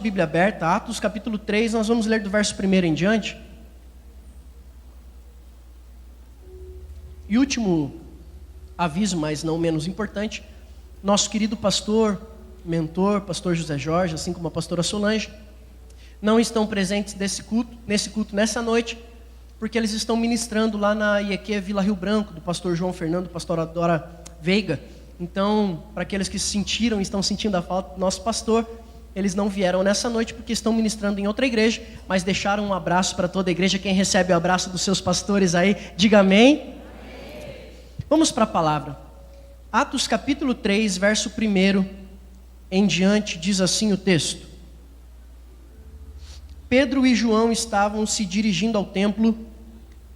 Bíblia aberta, Atos capítulo 3, nós vamos ler do verso 1 em diante. E último aviso, mas não menos importante, nosso querido pastor, mentor, pastor José Jorge, assim como a pastora Solange, não estão presentes nesse culto nessa noite, porque eles estão ministrando lá na IEQ Vila Rio Branco, do pastor João Fernando, pastora Dora Veiga. Então, para aqueles que estão sentindo a falta do nosso pastor, eles não vieram nessa noite porque estão ministrando em outra igreja, mas deixaram um abraço para toda a igreja. Quem recebe o abraço dos seus pastores aí, diga amém. Amém. Vamos para a palavra. Atos capítulo 3, verso 1 em diante, diz assim o texto. Pedro e João estavam se dirigindo ao templo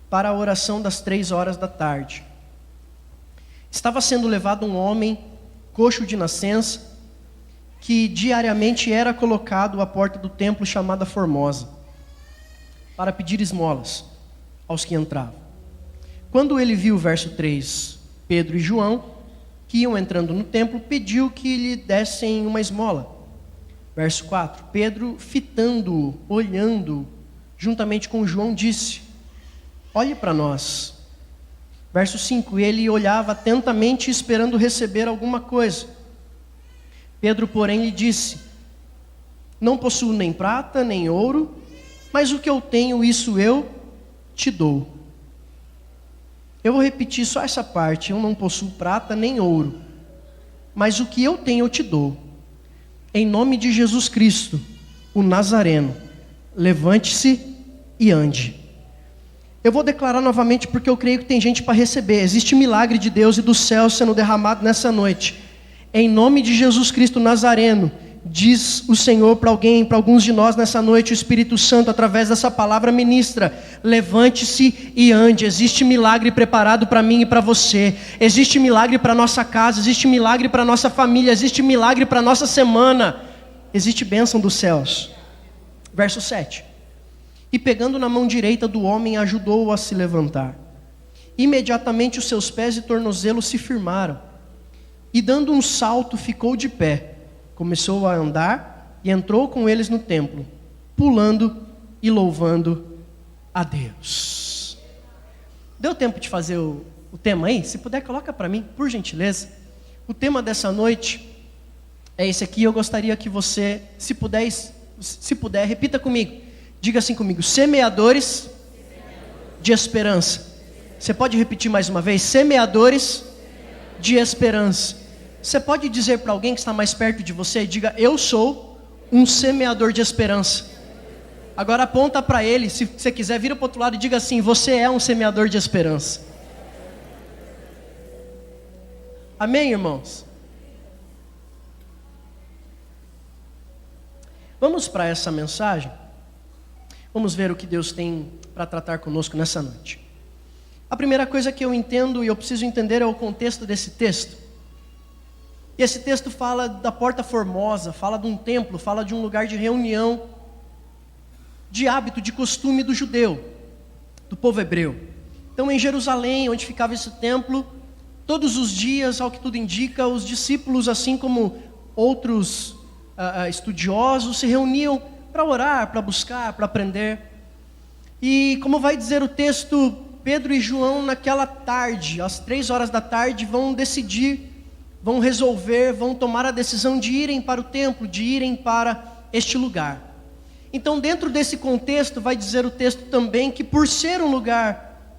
para a oração das 3 horas da tarde. Estava sendo levado um homem, coxo de nascença, que diariamente era colocado à porta do templo chamada Formosa, para pedir esmolas aos que entravam. Quando ele viu o verso 3, Pedro e João, que iam entrando no templo, pediu que lhe dessem uma esmola. Verso 4, Pedro, fitando-o, olhando, juntamente com João, disse: olhe para nós. Verso 5, ele olhava atentamente, esperando receber alguma coisa. Pedro, porém, lhe disse: não possuo nem prata, nem ouro, mas o que eu tenho, isso eu te dou. Eu vou repetir só essa parte: eu não possuo prata, nem ouro, mas o que eu tenho, eu te dou. Em nome de Jesus Cristo, o Nazareno, levante-se e ande. Eu vou declarar novamente porque eu creio que tem gente para receber. Existe milagre de Deus e do céu sendo derramado nessa noite. Em nome de Jesus Cristo Nazareno, diz o Senhor para alguns de nós nessa noite, o Espírito Santo, através dessa palavra ministra: levante-se e ande. Existe milagre preparado para mim e para você. Existe milagre para nossa casa, existe milagre para nossa família, existe milagre para nossa semana. Existe bênção dos céus. Verso 7. E pegando na mão direita do homem, ajudou-o a se levantar. Imediatamente os seus pés e tornozelos se firmaram. E dando um salto, ficou de pé. Começou a andar e entrou com eles no templo, pulando e louvando a Deus. Deu tempo de fazer o tema aí? Se puder, coloca para mim, por gentileza. O tema dessa noite é esse aqui. Eu gostaria que você, se puder, repita comigo. Diga assim comigo: semeadores de esperança. Você pode repetir mais uma vez? Semeadores de esperança. Você pode dizer para alguém que está mais perto de você, diga: eu sou um semeador de esperança. Agora aponta para ele, se você quiser, vira para o outro lado e diga assim: você é um semeador de esperança. Amém, irmãos? Vamos para essa mensagem? Vamos ver o que Deus tem para tratar conosco nessa noite. A primeira coisa que eu entendo e eu preciso entender é o contexto desse texto. E esse texto fala da porta formosa, fala de um templo, fala de um lugar de reunião, de hábito, de costume do judeu, do povo hebreu. Então, em Jerusalém, onde ficava esse templo, todos os dias, ao que tudo indica, os discípulos, assim como outros estudiosos, se reuniam para orar, para buscar, para aprender. E como vai dizer o texto, Pedro e João naquela tarde, às 3 horas da tarde, vão decidir, vão resolver, vão tomar a decisão de irem para o templo, de irem para este lugar. Então, dentro desse contexto, vai dizer o texto também que por ser um lugar,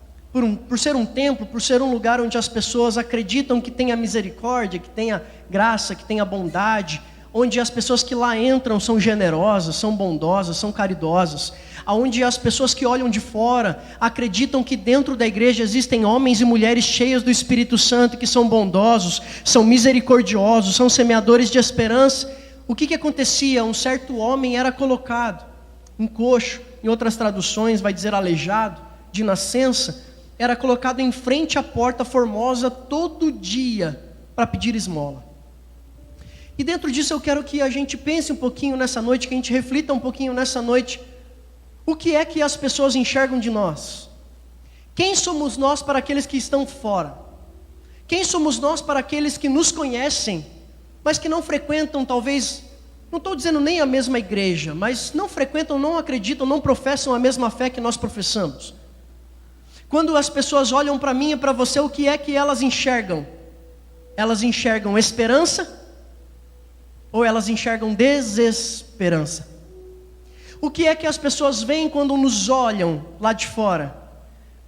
por ser um templo, por ser um lugar onde as pessoas acreditam que tenha misericórdia, que tenha graça, que tenha bondade, onde as pessoas que lá entram são generosas, são bondosas, são caridosas, onde as pessoas que olham de fora acreditam que dentro da igreja existem homens e mulheres cheios do Espírito Santo, que são bondosos, são misericordiosos, são semeadores de esperança. O que acontecia? Um certo homem era colocado, um coxo, em outras traduções vai dizer aleijado, de nascença, era colocado em frente à porta formosa todo dia para pedir esmola. E dentro disso eu quero que a gente pense um pouquinho nessa noite, que a gente reflita um pouquinho nessa noite. O que é que as pessoas enxergam de nós? Quem somos nós para aqueles que estão fora? Quem somos nós para aqueles que nos conhecem, mas que não frequentam talvez não estou dizendo nem a mesma igreja, mas não frequentam, não acreditam, não professam a mesma fé que nós professamos. Quando as pessoas olham para mim e para você, o que é que elas enxergam? Elas enxergam esperança ou elas enxergam desesperança? O que é que as pessoas veem quando nos olham lá de fora?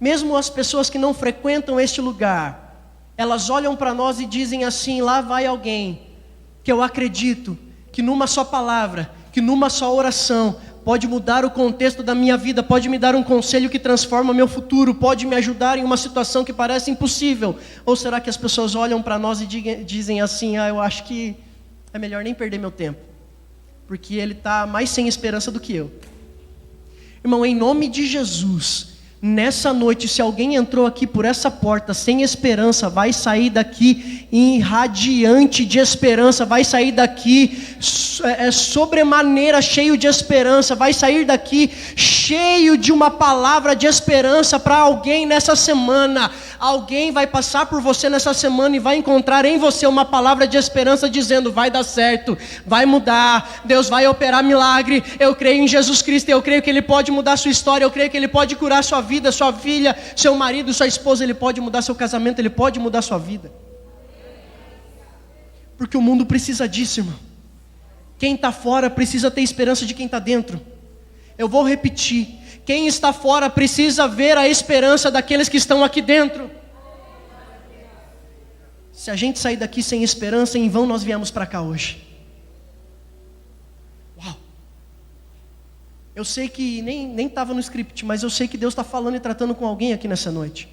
Mesmo as pessoas que não frequentam este lugar, elas olham para nós e dizem assim: lá vai alguém que eu acredito que numa só palavra, que numa só oração, pode mudar o contexto da minha vida, pode me dar um conselho que transforma meu futuro, pode me ajudar em uma situação que parece impossível. Ou será que as pessoas olham para nós e dizem assim: eu acho que é melhor nem perder meu tempo, porque ele está mais sem esperança do que eu. Irmão, em nome de Jesus, nessa noite, se alguém entrou aqui por essa porta sem esperança, vai sair daqui irradiante de esperança, vai sair daqui sobremaneira cheio de esperança, vai sair daqui cheio de uma palavra de esperança para alguém nessa semana. Alguém vai passar por você nessa semana e vai encontrar em você uma palavra de esperança dizendo: vai dar certo, vai mudar, Deus vai operar milagre, eu creio em Jesus Cristo, eu creio que Ele pode mudar a sua história, eu creio que Ele pode curar a sua vida, sua filha, seu marido, sua esposa, Ele pode mudar seu casamento, Ele pode mudar sua vida. Porque o mundo precisa disso, irmão. Quem está fora precisa ter esperança de quem está dentro. Eu vou repetir: quem está fora precisa ver a esperança daqueles que estão aqui dentro. Se a gente sair daqui sem esperança, em vão nós viemos para cá hoje. Uau! Eu sei que nem estava no script, mas eu sei que Deus está falando e tratando com alguém aqui nessa noite.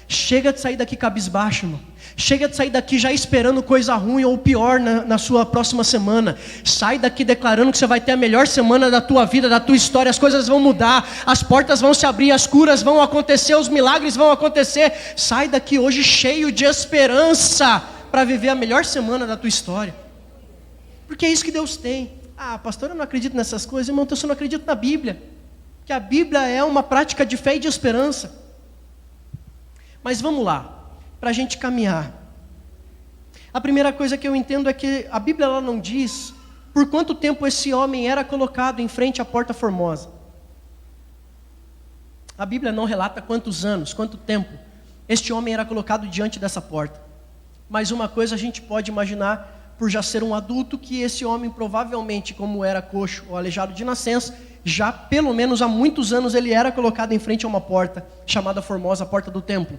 Chega de sair daqui cabisbaixo, irmão. Chega de sair daqui já esperando coisa ruim ou pior na sua próxima semana. Sai daqui declarando que você vai ter a melhor semana da tua vida, da tua história. As coisas vão mudar, as portas vão se abrir, as curas vão acontecer, os milagres vão acontecer. Sai daqui hoje cheio de esperança para viver a melhor semana da tua história. Porque é isso que Deus tem. Ah, pastor, eu não acredito nessas coisas. Irmão, eu só não acredito na Bíblia. Que a Bíblia é uma prática de fé e de esperança. Mas vamos lá, para a gente caminhar. A primeira coisa que eu entendo é que a Bíblia ela não diz por quanto tempo esse homem era colocado em frente à porta formosa. A Bíblia não relata quantos anos, quanto tempo este homem era colocado diante dessa porta. Mas uma coisa a gente pode imaginar, por já ser um adulto, que esse homem provavelmente, como era coxo ou aleijado de nascença, já pelo menos há muitos anos ele era colocado em frente a uma porta, chamada Formosa, a porta do templo.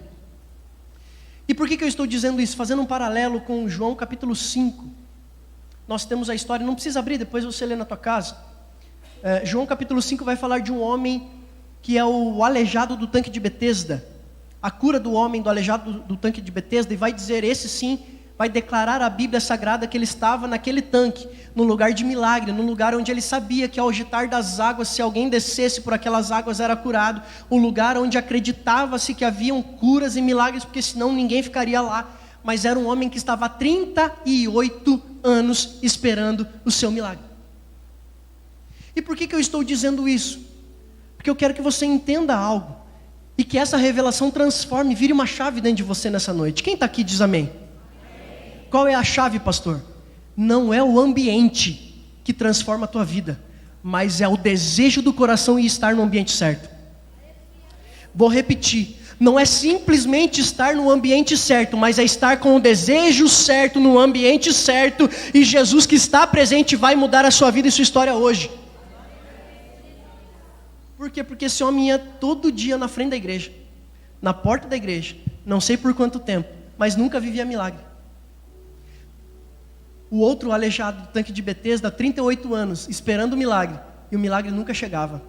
E por que eu estou dizendo isso? Fazendo um paralelo com João capítulo 5. Nós temos a história, não precisa abrir, depois você lê na tua casa. João capítulo 5 vai falar de um homem que é o aleijado do tanque de Betesda. A cura do homem do aleijado do tanque de Betesda, e vai dizer, esse sim, vai declarar a Bíblia Sagrada que ele estava naquele tanque, no lugar de milagre, no lugar onde ele sabia que ao agitar das águas, se alguém descesse por aquelas águas era curado, o lugar onde acreditava-se que haviam curas e milagres, porque senão ninguém ficaria lá. Mas era um homem que estava há 38 anos esperando o seu milagre. E por que eu estou dizendo isso? Porque eu quero que você entenda algo, e que essa revelação transforme, vire uma chave dentro de você nessa noite. Quem está aqui diz amém. Qual é a chave, pastor? Não é o ambiente que transforma a tua vida, mas é o desejo do coração e estar no ambiente certo. Vou repetir, não é simplesmente estar no ambiente certo, mas é estar com o desejo certo, no ambiente certo, e Jesus que está presente vai mudar a sua vida e sua história hoje. Por quê? Porque esse homem ia todo dia na frente da igreja, na porta da igreja, não sei por quanto tempo, mas nunca vivia milagre. O outro aleijado do tanque de Betesda, há 38 anos, esperando o milagre, e o milagre nunca chegava.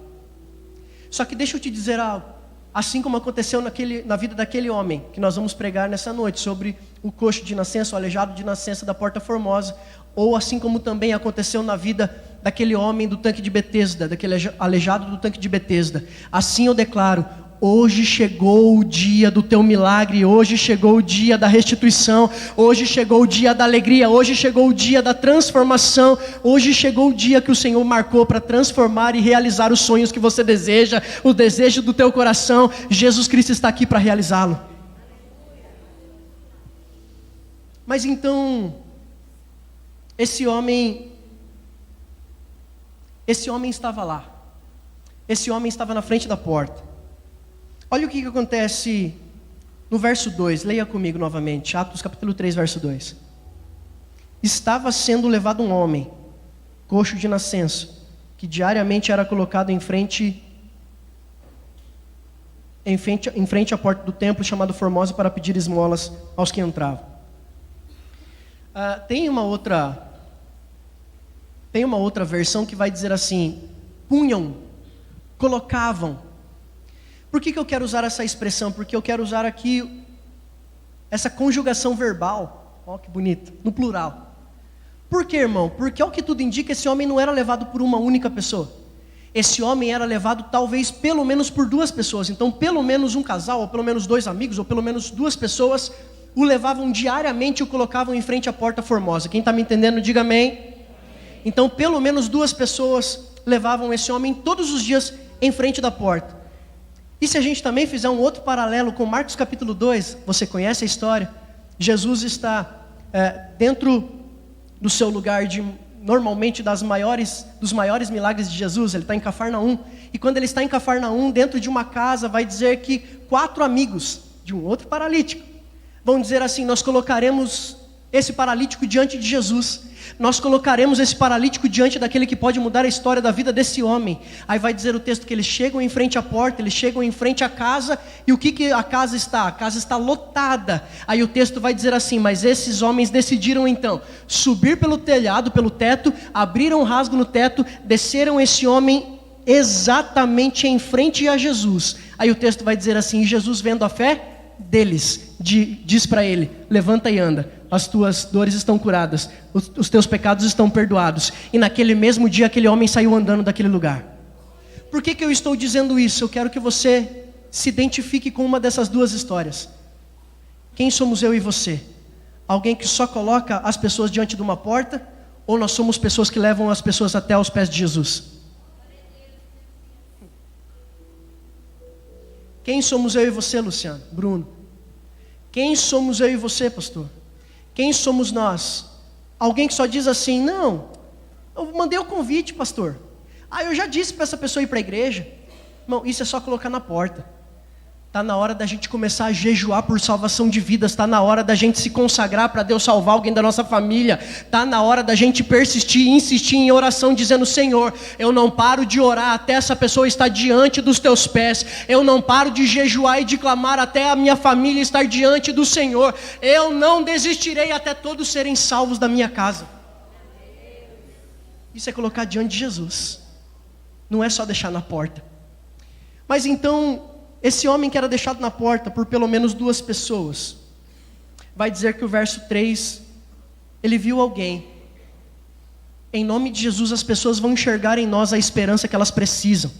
Só que deixa eu te dizer algo, assim como aconteceu na vida daquele homem, que nós vamos pregar nessa noite, sobre o coxo de nascença, o aleijado de nascença da Porta Formosa, ou assim como também aconteceu na vida daquele homem do tanque de Betesda, daquele aleijado do tanque de Betesda. Assim eu declaro, hoje chegou o dia do teu milagre, hoje chegou o dia da restituição, hoje chegou o dia da alegria, hoje chegou o dia da transformação, hoje chegou o dia que o Senhor marcou para transformar e realizar os sonhos que você deseja, o desejo do teu coração. Jesus Cristo está aqui para realizá-lo. Mas então, esse homem esse homem estava lá. Esse homem estava na frente da porta. Olha o que acontece no verso 2. Leia comigo novamente. Atos capítulo 3, verso 2. Estava sendo levado um homem, coxo de nascença, que diariamente era colocado em frente à porta do templo, chamado Formosa, para pedir esmolas aos que entravam. Tem uma outra versão que vai dizer assim: punham, colocavam. Por que eu quero usar essa expressão? Porque eu quero usar aqui essa conjugação verbal, ó que bonito, no plural. Por quê, irmão? Porque ao que tudo indica, esse homem não era levado por uma única pessoa. Esse homem era levado talvez pelo menos por duas pessoas. Então pelo menos um casal, ou pelo menos dois amigos, ou pelo menos duas pessoas o levavam diariamente e o colocavam em frente à porta formosa. Quem está me entendendo, diga amém. Então pelo menos duas pessoas levavam esse homem todos os dias em frente da porta. E se a gente também fizer um outro paralelo com Marcos capítulo 2, você conhece a história? Jesus está dentro do seu lugar normalmente dos maiores milagres de Jesus. Ele está em Cafarnaum, e quando ele está em Cafarnaum, dentro de uma casa, vai dizer que 4 amigos de um outro paralítico vão dizer assim: nós colocaremos esse paralítico diante de Jesus, nós colocaremos esse paralítico diante daquele que pode mudar a história da vida desse homem. Aí vai dizer o texto que eles chegam em frente à porta, eles chegam em frente à casa, e o que a casa está? A casa está lotada. Aí o texto vai dizer assim: mas esses homens decidiram então subir pelo telhado, pelo teto, abriram um rasgo no teto, desceram esse homem exatamente em frente a Jesus. Aí o texto vai dizer assim: e Jesus, vendo a fé deles, diz para ele: levanta e anda, as tuas dores estão curadas, os teus pecados estão perdoados. E naquele mesmo dia aquele homem saiu andando daquele lugar. Por que eu estou dizendo isso? Eu quero que você se identifique com uma dessas duas histórias. Quem somos eu e você? Alguém que só coloca as pessoas diante de uma porta, ou nós somos pessoas que levam as pessoas até aos pés de Jesus? Quem somos eu e você, Luciano? Bruno? Quem somos eu e você, pastor? Quem somos nós? Alguém que só diz assim: não, eu mandei o convite, pastor. Eu já disse para essa pessoa ir para a igreja. Irmão, isso é só colocar na porta. Está na hora da gente começar a jejuar por salvação de vidas. Está na hora da gente se consagrar para Deus salvar alguém da nossa família. Está na hora da gente persistir e insistir em oração, dizendo: Senhor, eu não paro de orar até essa pessoa estar diante dos teus pés. Eu não paro de jejuar e de clamar até a minha família estar diante do Senhor. Eu não desistirei até todos serem salvos da minha casa. Isso é colocar diante de Jesus. Não é só deixar na porta. Mas então, esse homem que era deixado na porta por pelo menos duas pessoas, vai dizer que o verso 3, ele viu alguém. Em nome de Jesus, as pessoas vão enxergar em nós a esperança que elas precisam.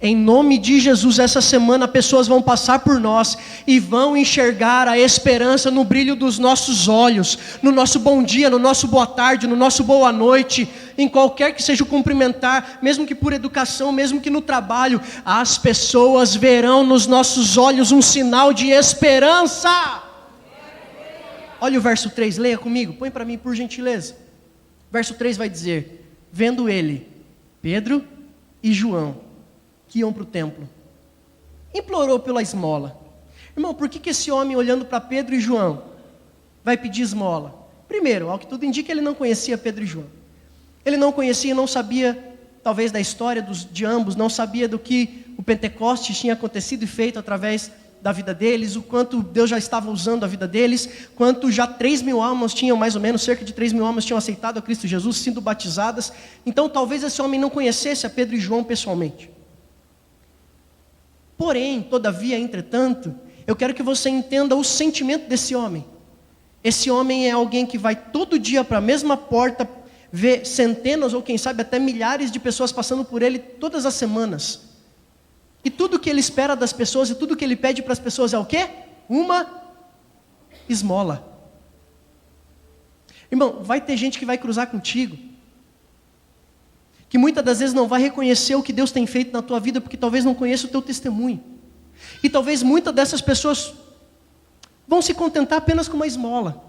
Em nome de Jesus, essa semana pessoas vão passar por nós e vão enxergar a esperança no brilho dos nossos olhos, no nosso bom dia, no nosso boa tarde, no nosso boa noite, em qualquer que seja o cumprimentar, mesmo que por educação, mesmo que no trabalho, as pessoas verão nos nossos olhos um sinal de esperança. Olha o verso 3, leia comigo, põe para mim por gentileza. Verso 3 vai dizer: vendo ele, Pedro e João, que iam para o templo, implorou pela esmola. Irmão, por que esse homem, olhando para Pedro e João, vai pedir esmola? Primeiro, ao que tudo indica, ele não conhecia Pedro e João. Ele não conhecia, não sabia, talvez, da história de ambos, não sabia do que o Pentecostes tinha acontecido e feito através da vida deles, o quanto Deus já estava usando a vida deles, quanto já 3.000 almas tinham, mais ou menos, cerca de 3.000 almas tinham aceitado a Cristo Jesus, sido batizadas. Então talvez esse homem não conhecesse a Pedro e João pessoalmente. Porém, todavia, entretanto, eu quero que você entenda o sentimento desse homem. Esse homem é alguém que vai todo dia para a mesma porta, vê centenas ou quem sabe até milhares de pessoas passando por ele todas as semanas. E tudo que ele espera das pessoas e tudo que ele pede para as pessoas é o quê? Uma esmola. Irmão, vai ter gente que vai cruzar contigo, que muitas das vezes não vai reconhecer o que Deus tem feito na tua vida, porque talvez não conheça o teu testemunho. E talvez muitas dessas pessoas vão se contentar apenas com uma esmola.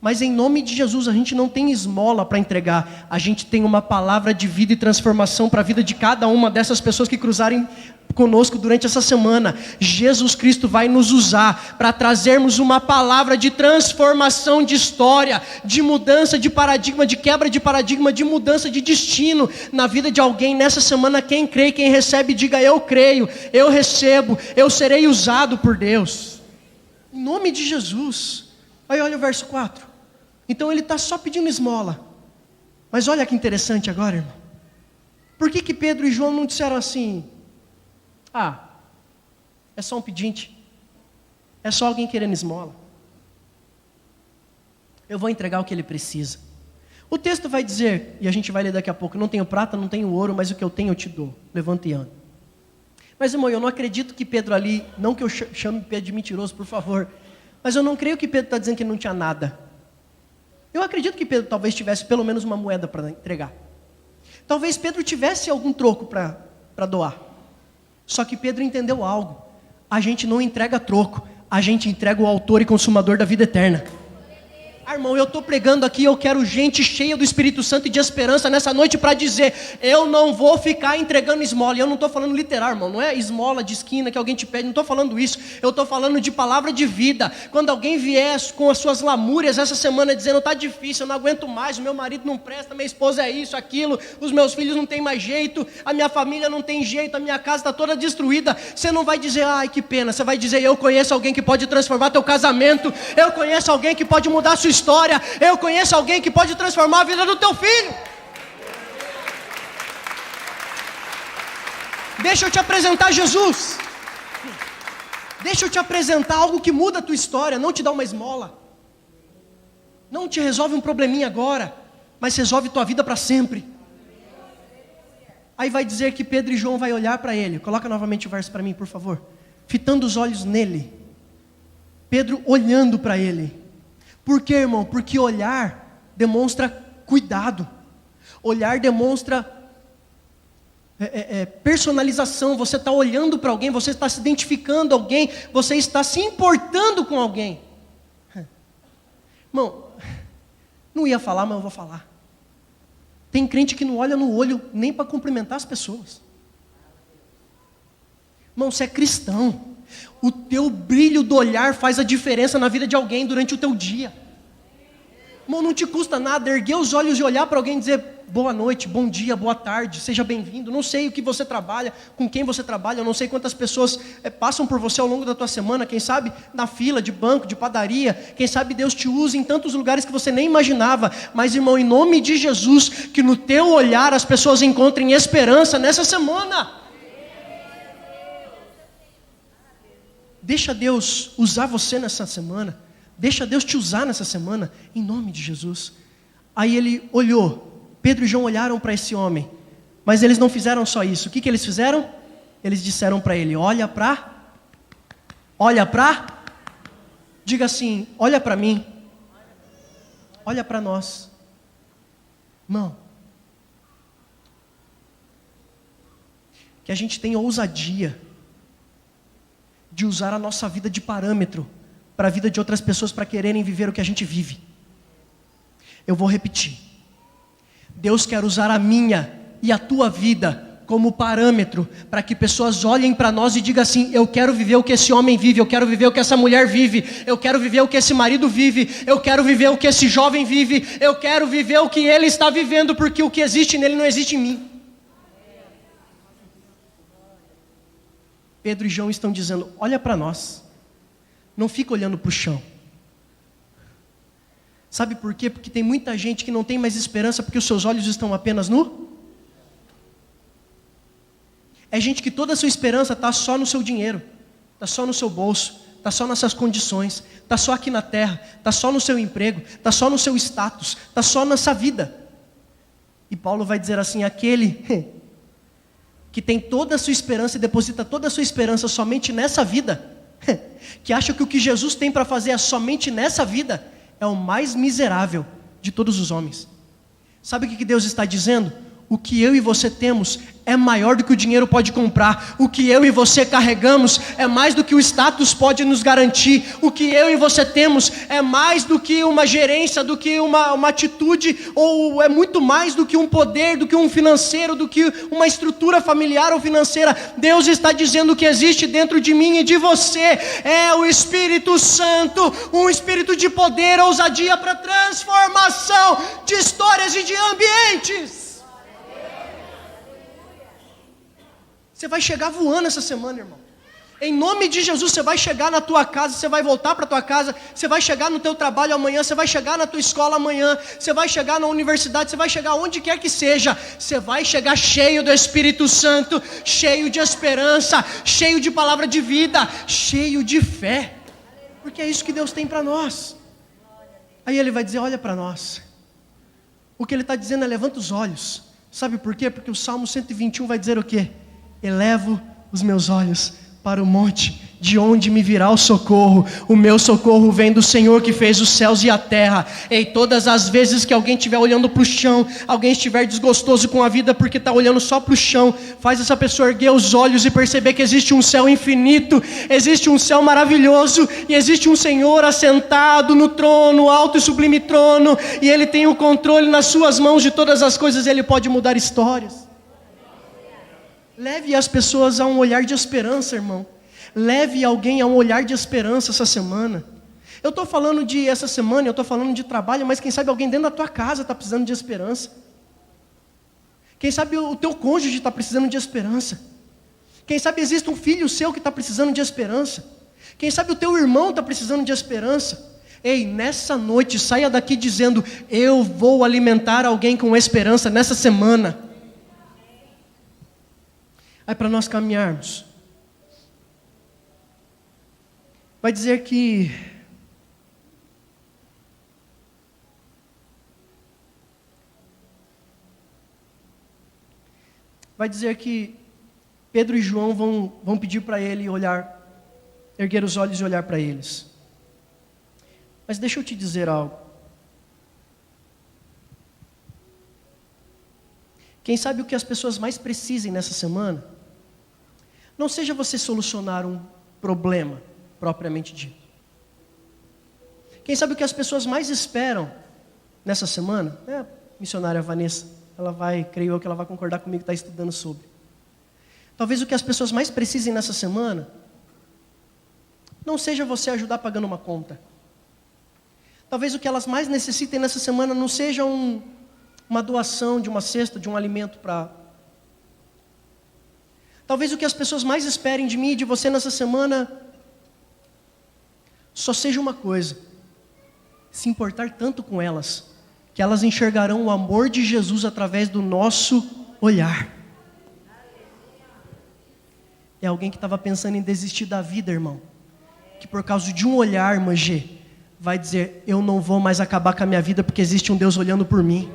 Mas em nome de Jesus, a gente não tem esmola para entregar. A gente tem uma palavra de vida e transformação para a vida de cada uma dessas pessoas que cruzarem conosco durante essa semana. Jesus Cristo vai nos usar para trazermos uma palavra de transformação de história, de mudança de paradigma, de quebra de paradigma, de mudança de destino na vida de alguém. Nessa semana, quem crê, quem recebe, diga: eu creio, eu recebo, eu serei usado por Deus. Em nome de Jesus. Aí olha o verso 4. Então ele está só pedindo esmola. Mas olha que interessante agora, irmão. Por que Pedro e João não disseram assim: é só um pedinte, é só alguém querendo esmola, eu vou entregar o que ele precisa? O texto vai dizer, e a gente vai ler daqui a pouco: não tenho prata, não tenho ouro, mas o que eu tenho eu te dou, levanta e anda. Mas irmão, eu não acredito que Pedro ali, não que eu chame Pedro de mentiroso, por favor, mas eu não creio que Pedro está dizendo que ele não tinha nada. Eu acredito que Pedro talvez tivesse pelo menos uma moeda para entregar. Talvez Pedro tivesse algum troco para doar. Só que Pedro entendeu algo: a gente não entrega troco, a gente entrega o autor e consumador da vida eterna. Irmão, eu estou pregando aqui, eu quero gente cheia do Espírito Santo e de esperança nessa noite para dizer: eu não vou ficar entregando esmola. E eu não estou falando literal, irmão, não é esmola de esquina que alguém te pede, não estou falando isso. Eu estou falando de palavra de vida. Quando alguém vier com as suas lamúrias essa semana dizendo: está difícil, eu não aguento mais, o meu marido não presta, minha esposa é isso, aquilo, os meus filhos não têm mais jeito, a minha família não tem jeito, a minha casa está toda destruída. Você não vai dizer: ai que pena, você vai dizer: eu conheço alguém que pode transformar teu casamento, eu conheço alguém que pode mudar a sua história, eu conheço alguém que pode transformar a vida do teu filho. Deixa eu te apresentar Jesus. Deixa eu te apresentar algo que muda a tua história. Não te dá uma esmola, não te resolve um probleminha agora, mas resolve tua vida para sempre. Aí vai dizer que Pedro e João vai olhar para ele. Coloca novamente o verso para mim, por favor. Fitando os olhos nele, Pedro olhando para ele. Por quê, irmão? Porque olhar demonstra cuidado. Olhar demonstra personalização. Você está olhando para alguém, você está se identificando com alguém, você está se importando com alguém. Irmão, não ia falar, mas eu vou falar. Tem crente que não olha no olho nem para cumprimentar as pessoas. Irmão, você é cristão. O teu brilho do olhar faz a diferença na vida de alguém durante o teu dia. Irmão, não te custa nada erguer os olhos e olhar para alguém e dizer: boa noite, bom dia, boa tarde, seja bem-vindo. Não sei o que você trabalha, com quem você trabalha, eu não sei quantas pessoas passam por você ao longo da tua semana, quem sabe na fila de banco, de padaria, quem sabe Deus te usa em tantos lugares que você nem imaginava. Mas irmão, em nome de Jesus, que no teu olhar as pessoas encontrem esperança nessa semana. Deixa Deus usar você nessa semana. Deixa Deus te usar nessa semana, em nome de Jesus. Aí ele olhou, Pedro e João olharam para esse homem, mas eles não fizeram só isso. O que eles fizeram? Eles disseram para ele: olha para, diga assim: olha para mim, olha para nós. Irmão, que a gente tenha ousadia de usar a nossa vida de parâmetro para a vida de outras pessoas, para quererem viver o que a gente vive. Eu vou repetir: Deus quer usar a minha e a tua vida como parâmetro, para que pessoas olhem para nós e digam assim: eu quero viver o que esse homem vive, eu quero viver o que essa mulher vive, eu quero viver o que esse marido vive, eu quero viver o que esse jovem vive, eu quero viver o que ele está vivendo, porque o que existe nele não existe em mim. Pedro e João estão dizendo: olha para nós, não fica olhando para o chão. Sabe por quê? Porque tem muita gente que não tem mais esperança, porque os seus olhos estão apenas no... É gente que toda a sua esperança está só no seu dinheiro, está só no seu bolso, está só nessas condições, está só aqui na terra, está só no seu emprego, está só no seu status, está só nessa vida. E Paulo vai dizer assim: aquele que tem toda a sua esperança e deposita toda a sua esperança somente nessa vida, que acha que o que Jesus tem para fazer é somente nessa vida, é o mais miserável de todos os homens. Sabe o que Deus está dizendo? o que eu e você temos é maior do que o dinheiro pode comprar. O que eu e você carregamos é mais do que o status pode nos garantir. O que eu e você temos é mais do que uma gerência, do que uma atitude, ou é muito mais do que um poder, do que um financeiro, do que uma estrutura familiar ou financeira. Deus está dizendo que existe dentro de mim e de você é o Espírito Santo, um espírito de poder, ousadia para transformação de histórias e de ambientes. Você vai chegar voando essa semana, irmão. Em nome de Jesus, você vai chegar na tua casa, você vai voltar para a tua casa, você vai chegar no teu trabalho amanhã, você vai chegar na tua escola amanhã, você vai chegar na universidade, você vai chegar onde quer que seja, você vai chegar cheio do Espírito Santo, cheio de esperança, cheio de palavra de vida, cheio de fé, porque é isso que Deus tem para nós. Aí Ele vai dizer, olha para nós. O que Ele está dizendo é, levanta os olhos. Sabe por quê? Porque o Salmo 121 vai dizer o quê? Elevo os meus olhos para o monte, de onde me virá o socorro. O meu socorro vem do Senhor que fez os céus e a terra. E todas as vezes que alguém estiver olhando para o chão, alguém estiver desgostoso com a vida porque está olhando só para o chão, faz essa pessoa erguer os olhos e perceber que existe um céu infinito, existe um céu maravilhoso, e existe um Senhor assentado no trono, alto e sublime trono, e Ele tem o controle nas suas mãos de todas as coisas. Ele pode mudar histórias. Leve as pessoas a um olhar de esperança, irmão. Leve alguém a um olhar de esperança essa semana. Eu estou falando essa semana, eu estou falando de trabalho, mas quem sabe alguém dentro da tua casa está precisando de esperança. Quem sabe o teu cônjuge está precisando de esperança. Quem sabe existe um filho seu que está precisando de esperança. Quem sabe o teu irmão está precisando de esperança. Ei, nessa noite, saia daqui dizendo, eu vou alimentar alguém com esperança nessa semana. Aí para nós caminharmos, vai dizer que Pedro e João vão pedir para ele erguer os olhos e olhar para eles. Mas deixa eu te dizer algo. Quem sabe o que as pessoas mais precisem nessa semana? Não seja você solucionar um problema, propriamente dito. Quem sabe o que as pessoas mais esperam nessa semana? A missionária Vanessa, creio eu que ela vai concordar comigo, está estudando sobre. Talvez o que as pessoas mais precisem nessa semana, não seja você ajudar pagando uma conta. Talvez o que elas mais necessitem nessa semana não seja uma doação de uma cesta, de um alimento para... Talvez o que as pessoas mais esperem de mim e de você nessa semana só seja uma coisa: se importar tanto com elas, que elas enxergarão o amor de Jesus através do nosso olhar. É alguém que estava pensando em desistir da vida, irmão, que por causa de um olhar, irmã G, vai dizer, eu não vou mais acabar com a minha vida porque existe um Deus olhando por mim.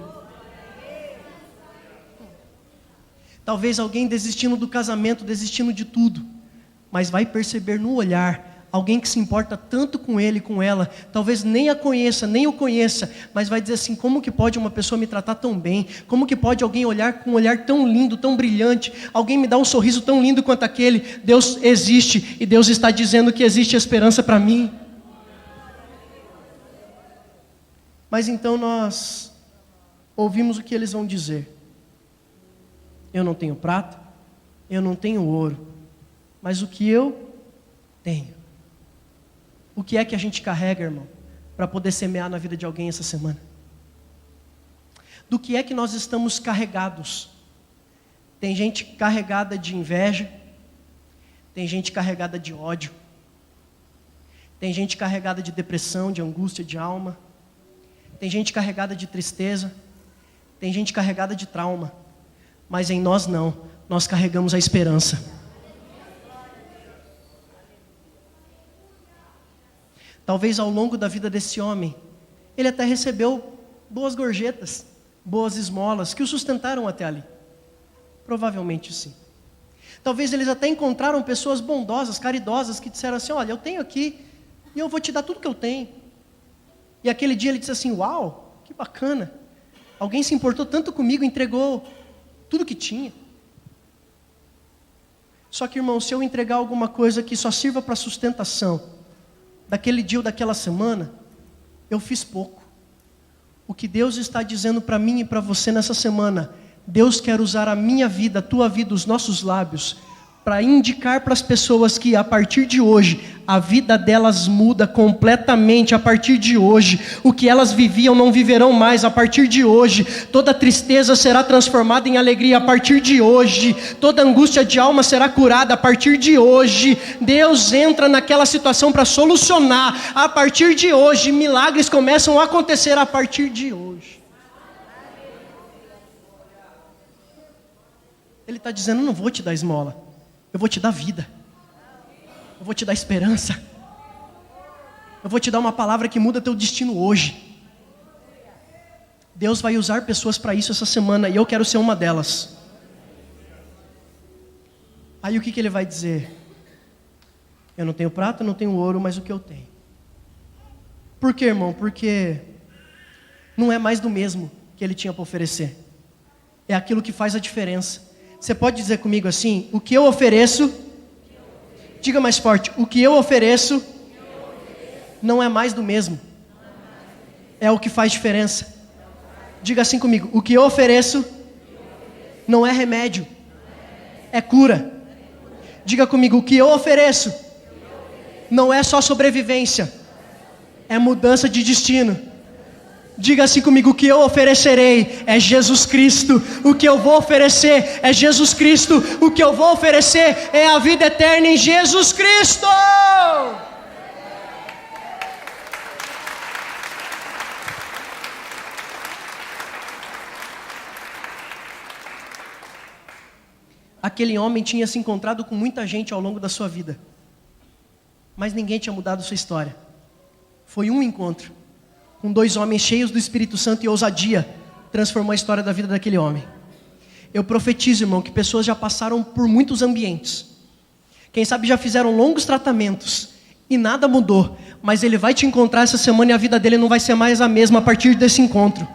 Talvez alguém desistindo do casamento, desistindo de tudo, mas vai perceber no olhar, alguém que se importa tanto com ele, com ela, talvez nem a conheça, nem o conheça, mas vai dizer assim, como que pode uma pessoa me tratar tão bem? Como que pode alguém olhar com um olhar tão lindo, tão brilhante, alguém me dá um sorriso tão lindo quanto aquele? Deus existe, e Deus está dizendo que existe esperança para mim. Mas então nós ouvimos o que eles vão dizer. Eu não tenho prata, eu não tenho ouro, mas o que eu tenho. O que é que a gente carrega, irmão, para poder semear na vida de alguém essa semana? Do que é que nós estamos carregados? Tem gente carregada de inveja, tem gente carregada de ódio, tem gente carregada de depressão, de angústia de alma, tem gente carregada de tristeza, tem gente carregada de trauma. Mas em nós não, nós carregamos a esperança. Talvez ao longo da vida desse homem, ele até recebeu boas gorjetas, boas esmolas, que o sustentaram até ali. Provavelmente sim. Talvez eles até encontraram pessoas bondosas, caridosas, que disseram assim, olha, eu tenho aqui, e eu vou te dar tudo que eu tenho. E aquele dia ele disse assim, uau, que bacana. Alguém se importou tanto comigo, entregou tudo que tinha. Só que, irmão, se eu entregar alguma coisa que só sirva para sustentação daquele dia ou daquela semana, eu fiz pouco. O que Deus está dizendo para mim e para você nessa semana, Deus quer usar a minha vida, a tua vida, os nossos lábios, para indicar para as pessoas que a partir de hoje, a vida delas muda completamente. A partir de hoje, o que elas viviam não viverão mais. A partir de hoje, toda tristeza será transformada em alegria. A partir de hoje, toda angústia de alma será curada. A partir de hoje, Deus entra naquela situação para solucionar. A partir de hoje, milagres começam a acontecer a partir de hoje. Ele está dizendo, eu não vou te dar esmola, eu vou te dar vida. Eu vou te dar esperança. Eu vou te dar uma palavra que muda teu destino hoje. Deus vai usar pessoas para isso essa semana, e eu quero ser uma delas. Aí o que ele vai dizer? Eu não tenho prata, não tenho ouro, mas o que eu tenho. Por quê, irmão? Porque não é mais do mesmo que ele tinha para oferecer. É aquilo que faz a diferença. Você pode dizer comigo assim, o que eu ofereço... Diga mais forte, o que eu ofereço não é mais do mesmo. É o que faz diferença. Diga assim comigo, o que eu ofereço não é remédio, é cura. Diga comigo, o que eu ofereço não é só sobrevivência, é mudança de destino. Diga assim comigo, o que eu oferecerei é Jesus Cristo. O que eu vou oferecer é Jesus Cristo. O que eu vou oferecer é a vida eterna em Jesus Cristo. Aquele homem tinha se encontrado com muita gente ao longo da sua vida, mas ninguém tinha mudado sua história. Foi um encontro com 2 homens cheios do Espírito Santo e ousadia, transformou a história da vida daquele homem. Eu profetizo, irmão, que pessoas já passaram por muitos ambientes. Quem sabe já fizeram longos tratamentos e nada mudou. Mas ele vai te encontrar essa semana e a vida dele não vai ser mais a mesma a partir desse encontro.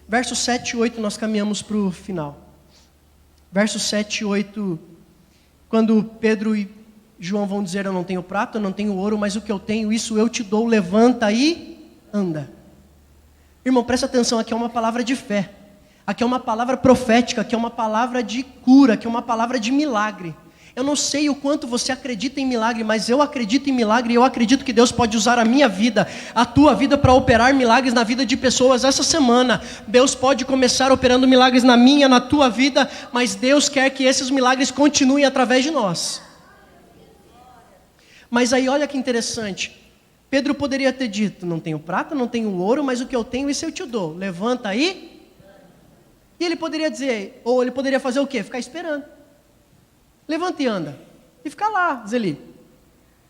Versos 7 e 8, nós caminhamos para o final. Versos 7 e 8, quando Pedro e João vão dizer, eu não tenho prata, eu não tenho ouro, mas o que eu tenho, isso eu te dou, levanta e anda. Irmão, presta atenção, aqui é uma palavra de fé, aqui é uma palavra profética, aqui é uma palavra de cura, aqui é uma palavra de milagre. Eu não sei o quanto você acredita em milagre, mas eu acredito em milagre, e eu acredito que Deus pode usar a minha vida, a tua vida, para operar milagres na vida de pessoas essa semana. Deus pode começar operando milagres na minha, na tua vida, mas Deus quer que esses milagres continuem através de nós. Mas aí olha que interessante, Pedro poderia ter dito, não tenho prata, não tenho ouro, mas o que eu tenho, isso eu te dou, levanta aí. E ele poderia dizer, ou ele poderia fazer o quê? Ficar esperando. Levanta e anda, e ficar lá, Zeli,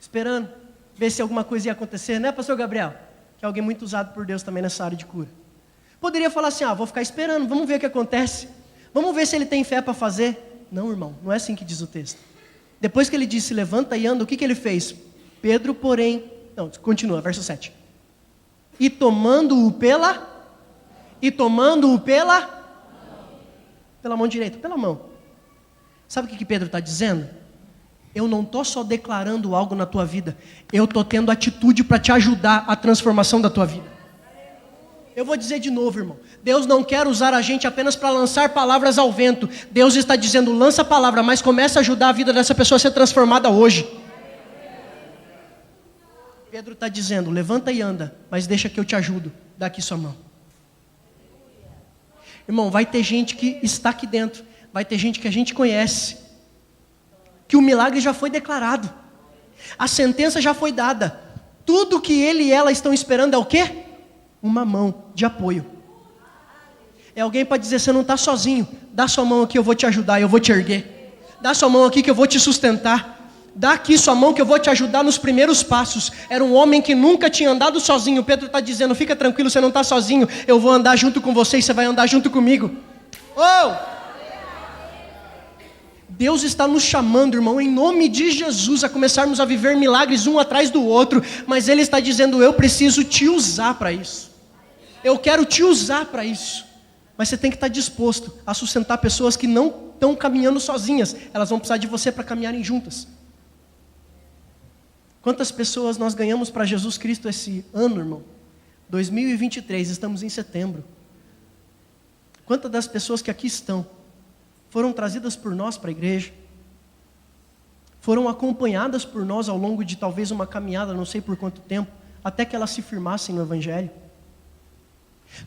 esperando, ver se alguma coisa ia acontecer, né, pastor Gabriel? Que é alguém muito usado por Deus também nessa área de cura. Poderia falar assim, vou ficar esperando, vamos ver o que acontece, vamos ver se ele tem fé para fazer. Não, irmão, não é assim que diz o texto. Depois que ele disse, levanta e anda, o que ele fez? Pedro, porém... Não, continua, verso 7. E tomando-o pela mão direita, pela mão. Sabe o que Pedro está dizendo? Eu não estou só declarando algo na tua vida, eu estou tendo atitude para te ajudar a transformação da tua vida. Eu vou dizer de novo, irmão. Deus não quer usar a gente apenas para lançar palavras ao vento. Deus está dizendo, lança a palavra, mas começa a ajudar a vida dessa pessoa a ser transformada hoje. Pedro está dizendo, levanta e anda, mas deixa que eu te ajudo. Dá aqui sua mão. Irmão, vai ter gente que está aqui dentro, vai ter gente que a gente conhece, que o milagre já foi declarado, a sentença já foi dada. Tudo que ele e ela estão esperando é o quê? Uma mão de apoio. É alguém para dizer, você não está sozinho, dá sua mão aqui, eu vou te ajudar, eu vou te erguer. Dá sua mão aqui que eu vou te sustentar. Dá aqui sua mão que eu vou te ajudar nos primeiros passos. Era um homem que nunca tinha andado sozinho. Pedro está dizendo, fica tranquilo, você não está sozinho, eu vou andar junto com você e você vai andar junto comigo. Deus está nos chamando, irmão, em nome de Jesus, a começarmos a viver milagres um atrás do outro, mas Ele está dizendo, eu preciso te usar para isso. Eu quero te usar para isso. Mas você tem que estar disposto a sustentar pessoas que não estão caminhando sozinhas. Elas vão precisar de você para caminharem juntas. Quantas pessoas nós ganhamos para Jesus Cristo esse ano, irmão? 2023, estamos em setembro. Quantas das pessoas que aqui estão foram trazidas por nós para a igreja? Foram acompanhadas por nós ao longo de talvez uma caminhada, não sei por quanto tempo, até que elas se firmassem no Evangelho?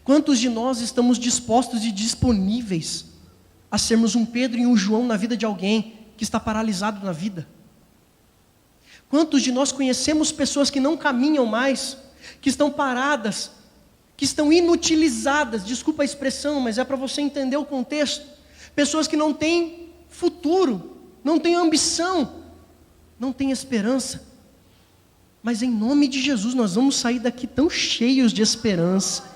Quantos de nós estamos dispostos e disponíveis a sermos um Pedro e um João na vida de alguém que está paralisado na vida? Quantos de nós conhecemos pessoas que não caminham mais, que estão paradas, que estão inutilizadas, desculpa a expressão, mas é para você entender o contexto. Pessoas que não têm futuro, não têm ambição, não têm esperança. Mas em nome de Jesus nós vamos sair daqui tão cheios de esperança,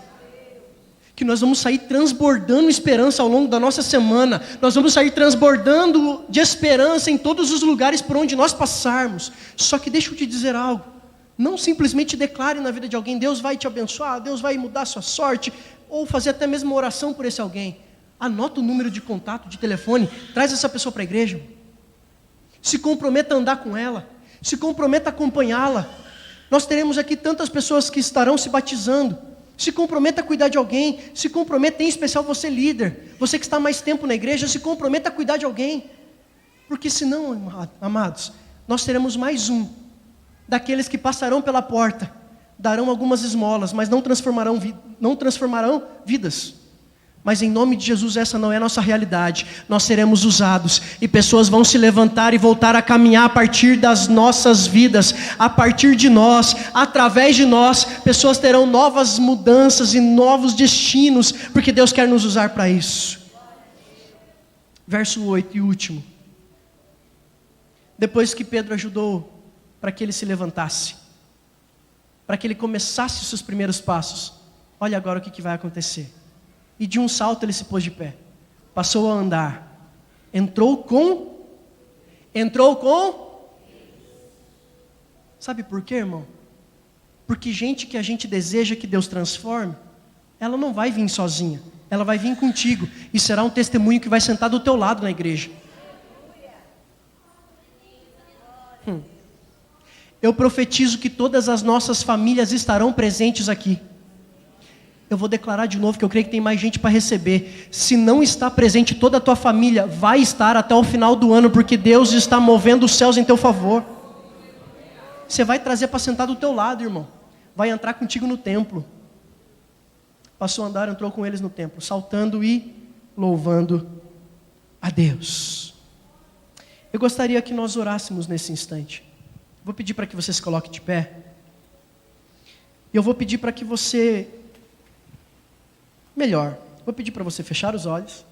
que nós vamos sair transbordando esperança ao longo da nossa semana. Nós vamos sair transbordando de esperança em todos os lugares por onde nós passarmos. Só que deixa eu te dizer algo. Não simplesmente declare na vida de alguém: Deus vai te abençoar, Deus vai mudar a sua sorte, ou fazer até mesmo uma oração por esse alguém. Anota o número de contato, de telefone, traz essa pessoa para a igreja. Se comprometa a andar com ela, se comprometa a acompanhá-la. Nós teremos aqui tantas pessoas que estarão se batizando. Se comprometa a cuidar de alguém, se comprometa, em especial você líder, você que está mais tempo na igreja, se comprometa a cuidar de alguém. Porque senão, amados, nós teremos mais um daqueles que passarão pela porta, darão algumas esmolas, mas não transformarão vidas. Mas em nome de Jesus, essa não é a nossa realidade. Nós seremos usados e pessoas vão se levantar e voltar a caminhar a partir das nossas vidas, a partir de nós, através de nós. Pessoas terão novas mudanças e novos destinos, porque Deus quer nos usar para isso. Verso 8 e último. Depois que Pedro ajudou para que ele se levantasse, para que ele começasse os seus primeiros passos, olha agora o que vai acontecer. E de um salto ele se pôs de pé, passou a andar, entrou com, sabe por quê, irmão? Porque gente que a gente deseja que Deus transforme, ela não vai vir sozinha, ela vai vir contigo, e será um testemunho que vai sentar do teu lado na igreja. Eu profetizo que todas as nossas famílias estarão presentes aqui. Eu vou declarar de novo que eu creio que tem mais gente para receber. Se não está presente toda a tua família, vai estar até o final do ano, porque Deus está movendo os céus em teu favor. Você vai trazer para sentar do teu lado, irmão. Vai entrar contigo no templo. Passou a andar, entrou com eles no templo, saltando e louvando a Deus. Eu gostaria que nós orássemos nesse instante. Vou pedir para que você se coloque de pé. E eu vou pedir para que você... vou pedir para você fechar os olhos.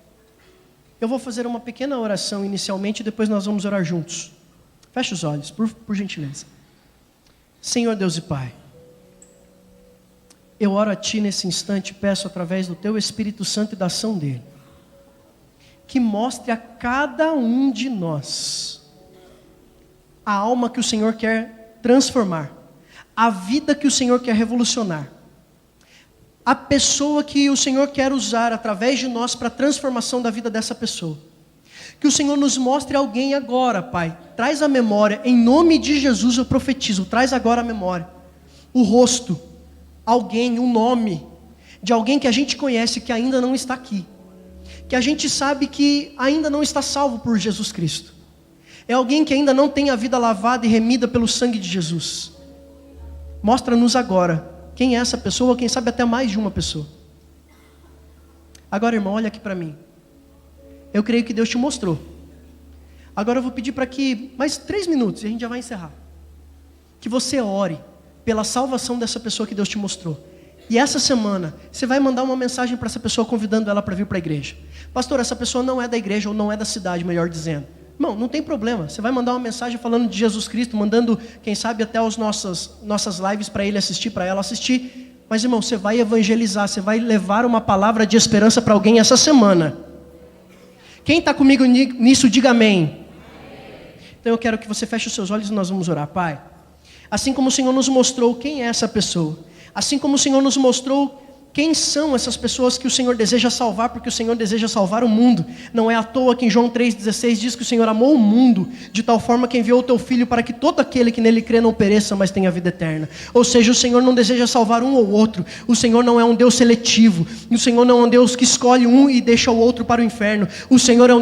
Eu vou fazer uma pequena oração inicialmente e depois nós vamos orar juntos. Feche os olhos, por gentileza. Senhor Deus e Pai, eu oro a Ti nesse instante e peço através do Teu Espírito Santo e da ação dEle, que mostre a cada um de nós a alma que o Senhor quer transformar, a vida que o Senhor quer revolucionar, a pessoa que o Senhor quer usar através de nós para a transformação da vida dessa pessoa. Que o Senhor nos mostre alguém agora, Pai. Traz a memória, em nome de Jesus eu profetizo, traz agora a memória. O rosto, alguém, um nome, de alguém que a gente conhece que ainda não está aqui. Que a gente sabe que ainda não está salvo por Jesus Cristo. É alguém que ainda não tem a vida lavada e remida pelo sangue de Jesus. Mostra-nos agora quem é essa pessoa, ou quem sabe até mais de uma pessoa. Agora, irmão, olha aqui para mim. Eu creio que Deus te mostrou. Agora eu vou pedir para que, mais 3 minutos, e a gente já vai encerrar. Que você ore pela salvação dessa pessoa que Deus te mostrou. E essa semana, você vai mandar uma mensagem para essa pessoa, convidando ela para vir para a igreja. Pastor, essa pessoa não é da igreja, ou não é da cidade, melhor dizendo. Irmão, não tem problema, você vai mandar uma mensagem falando de Jesus Cristo, mandando, quem sabe, até as nossas lives para ele assistir, para ela assistir. Mas, irmão, você vai evangelizar, você vai levar uma palavra de esperança para alguém essa semana. Quem está comigo nisso, diga amém. Então eu quero que você feche os seus olhos e nós vamos orar. Pai, assim como o Senhor nos mostrou quem é essa pessoa, assim como o Senhor nos mostrou Quem são essas pessoas que o Senhor deseja salvar, porque o Senhor deseja salvar o mundo? Não é à toa que em João 3,16 diz que o Senhor amou o mundo, de tal forma que enviou o teu Filho para que todo aquele que nele crê não pereça, mas tenha vida eterna. Ou seja, o Senhor não deseja salvar um ou outro. O Senhor não é um Deus seletivo. O Senhor não é um Deus que escolhe um e deixa o outro para o inferno. O Senhor é um Deus